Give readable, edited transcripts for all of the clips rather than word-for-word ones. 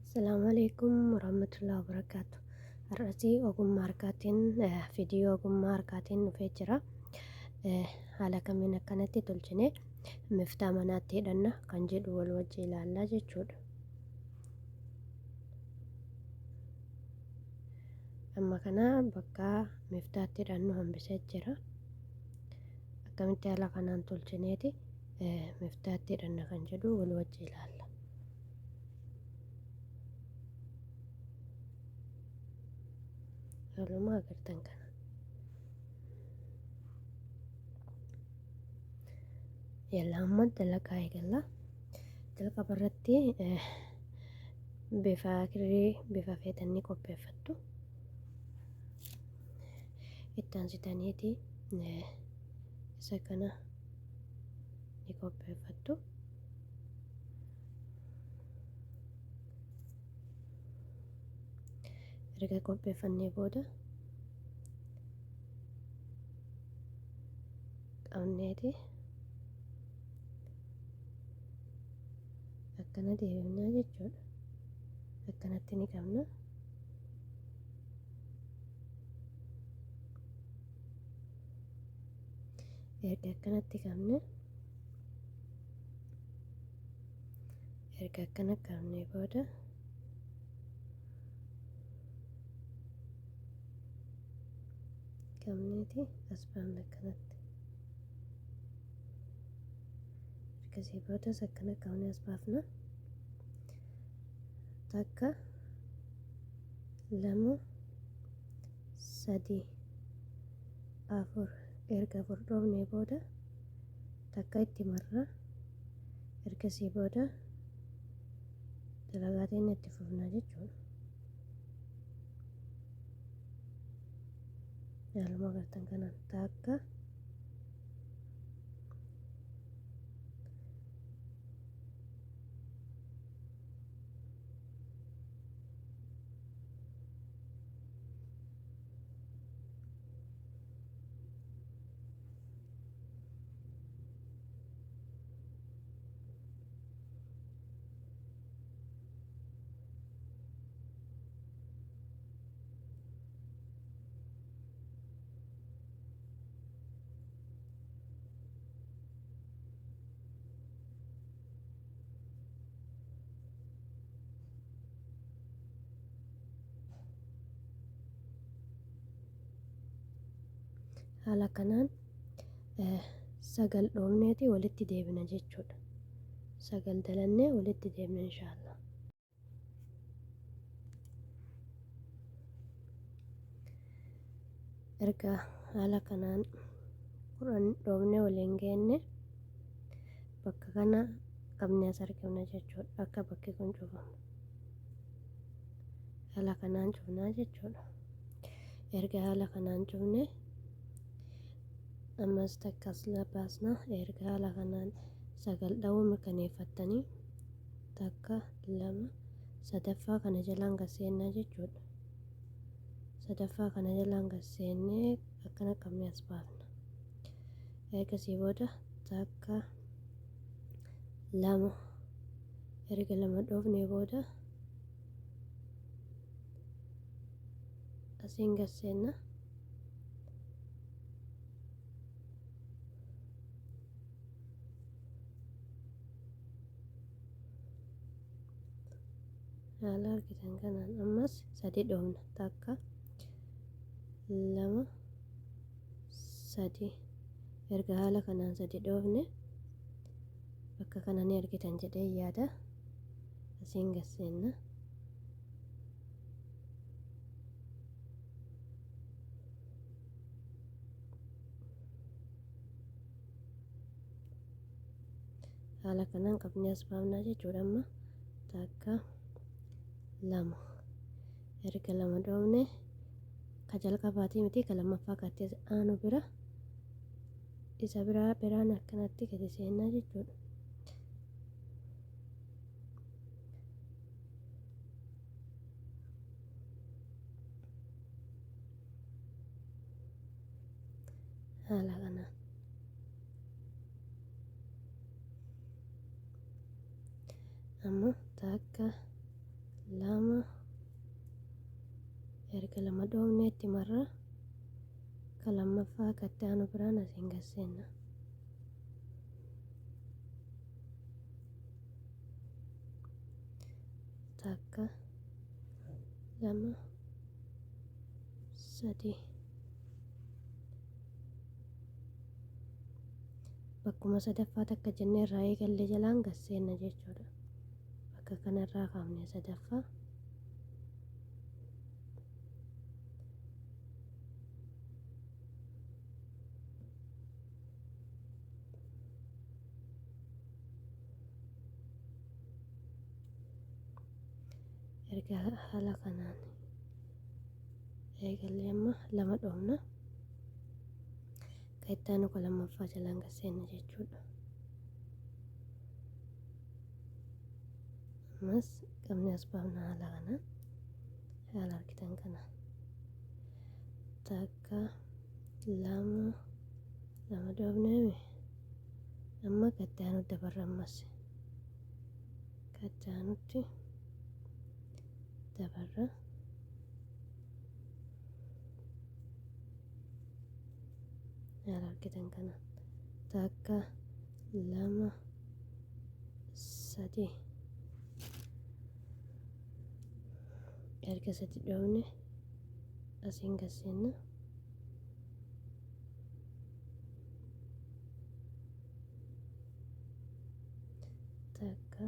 Assalamualaikum warahmatullahi wabarakatuh. Har'asi ogummaa harkaatiin viidiyoo ogummaa harkaatiin dhufee jira. Haala kamiin akkanatti tolchine miftaa manaatti hidhanna kan jedhu wal wajjii ilaallaa jechuudha. Amma kana bakka miftaatti hidhannu hambisee jira. Akkamitti haala kanaan tolchineeti miftaatti hidhanna kan jedhu wal wajjii ilaalla. Walumaa agartan kana. Yalla amma dalagaa eegalla. Jalqaba irratti bifa kirrii bifa feetanii qopheeffattu. Itti aansitaniiti isa kana ni qopheeffattu. Erga qopheeffannee booda qabneeti akkana deebifnaa jechuudha. Akkanatti ni qabna. Erga akkanatti qabne erga akkana qabnee booda qabneeti as baafna akkanatti. Ergasii boodas akkana qabnee as baafna. Takka lama sadii afur erga afur dhoofnee booda takka itti marra. Ergasii booda dalagaatiin itti fufnaa jechuudha. Yaaluma agartan kanaan takka haala kanaan sagal dhoofneeti walitti deebina jechuudha. Sagal dalannee walitti deebina inshaallah. Erga haala kanaan kudhan dhoofnee waliin geenne bakka kana qabnee as argamna jechuudha. Akka bakki kun cufamu haala kanaan cufnaa jechuudha. Erga haala kanaan cufne ammas takka as baasna. Erga haala kanaan sagal dha'uu mirkaneeffattanii takka lama sadaffaa kana jalaan gaseennaa jechuudha. Sadaffaa kana jalaan gaseennee akkana qabnee as baafna. Ergasii booda takka lama erga lama dhoofnee booda asiin gaseenna. Haala argitan kanaan ammas sadi dhoofna. Takka lama sadi erga haala kanaan sadi dhoofne bakka kana ni argitan jedhee yaada. Asiin gaseenna. Haala kanaan qabnee as baafnaa jechuudha. Amma takka lama erga lama dhoofne ka jalqabaatii miti ka lammaffaa kattee aanu bira isa biraan akkanatti gadi seennaa jechuudha. Haala kanaan amma takka itti marra ka lammaffaa akkatti aanu biraan asiin gasseenna. Takka lama sadii bakkuma sadaffaa takka jennee irraa eegallee jalaan gasseenna jechuudha. Bakka kanarraa kaafnee sadaffaa erga haala kanaan eegallee amma lama dhoofna ka itti aanu ka lammaffaa jalaan gasseenna jechuudha. Ammas qabnee as baafna haala kanaan haala argitan kana takka lama dhoofneemi amma ka itti aanu dabarra ammas ka itti aanutti dabarra haala argitan kana takka lama sadii erga sadii dhoofne asiin gasseenna takka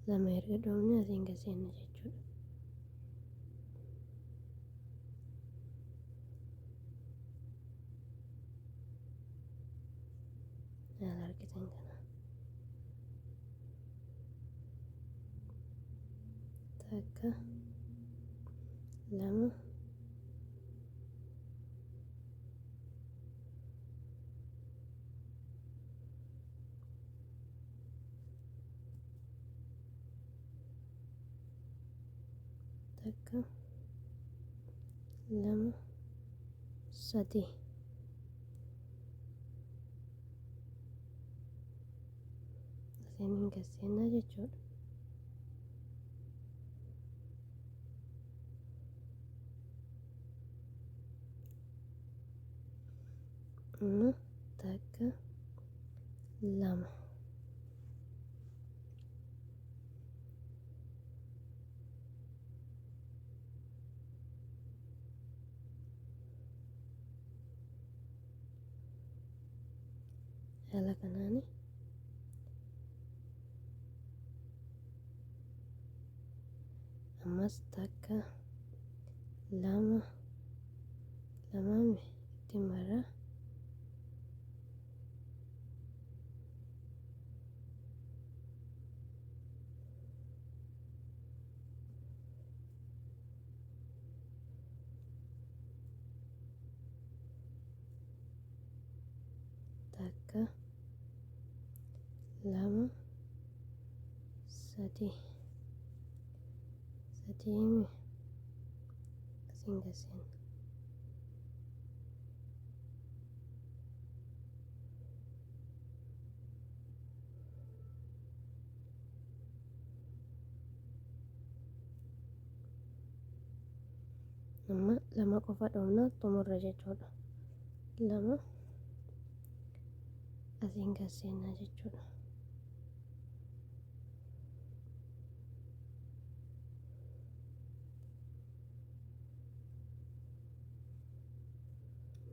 lama erga dhoofne asiin gasseenna jechuudha. Haala argitan kana takka lama takka lama sadii asiin gasseenna jechuudha. Amma takka lama haala kanaani ammas takka lamaami itti marra takka lama sadiimi asiin gasseenna amma lama qofa dhoofna xumurra jechuudha. Lama asiin gasseenna jechuudha.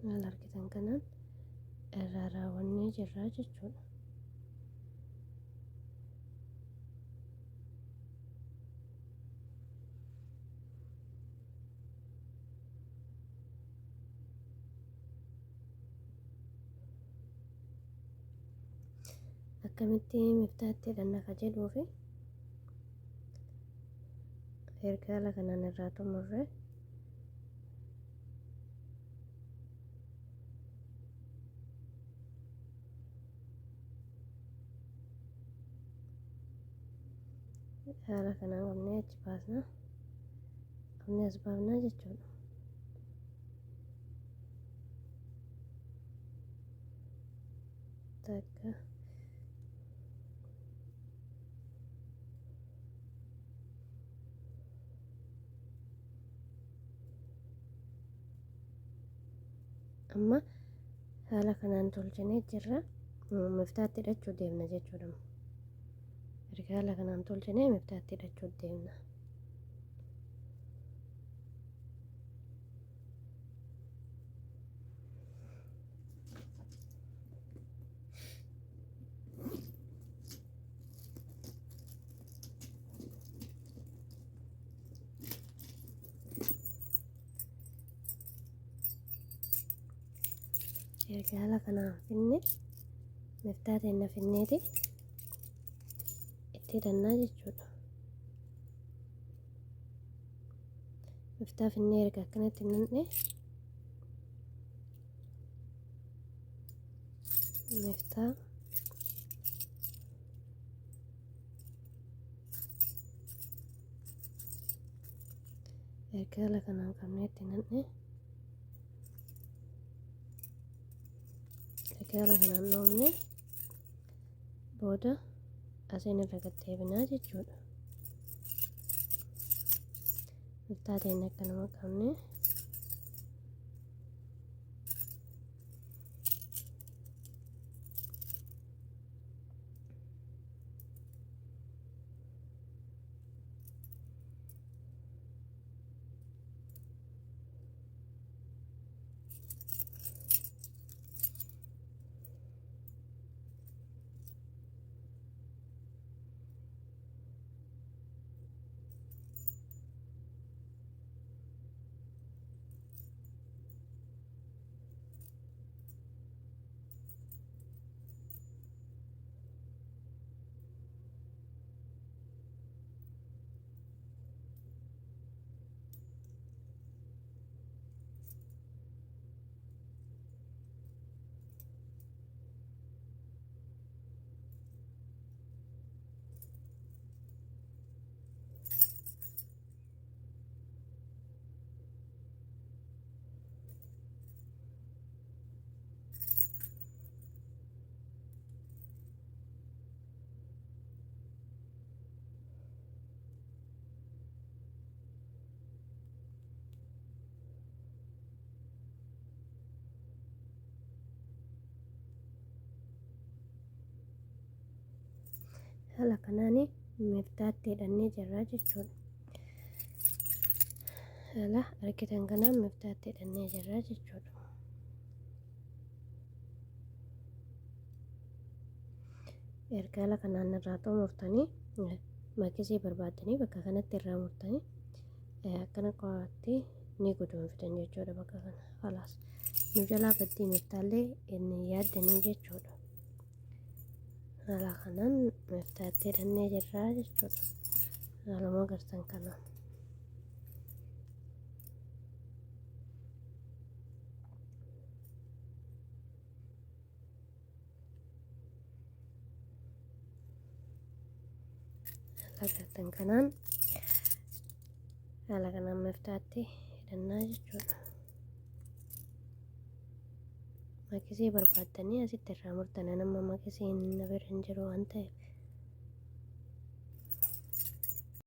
Haala argitan kanaan irraa raawwannee jirra jechuudha. Akkamitti miftaatti hidhanna ka jedhuu fi erga haala kanaan irraa xumurre haala kanaan qabnee achi baasna qabnee as baafna jechuudha. Takka amma haala kanaan tolchinee jirra. Miftaatti hidhachuu deemna jechuudha. Erga haala kanaan tolchinee miftaatti hidhachuu deemna. Erga haala kanaan finne miftaa teenya finneeti itti hidhannaa jechuudha. Miftaa finnee erga akkanatti hidhanne miftaa erga haala kanaan qabnee itti hidhanne haala kanaan dhoofne booda asiin irra gaddeebinaa jechuudha. Miftaa teenya akkanuma qabne haala kanaan miftaatti hidhannee jirra jechuudha. Haala argitan kanaan miftaatti hidhannee jirra jechuudha. Erga haala kanaan irraa xumurtanii makisii barbaaddanii bakka kanatti irraa murtanii akkana qofaatti ni guduunfitan jechuudha. Bakka kana halaas nu jalaa baddii miftaallee inni yaaddanii jechuudha. Haala kanaan miftaatti hidhannee jirra jechuudha. Haaluma agartan kanaan haala kanaan miftaatti hidhannaa jechuudha. Makisii barbaaddanii asitti irraa murtanii nama makisiin na bira hin jiru waan ta'eef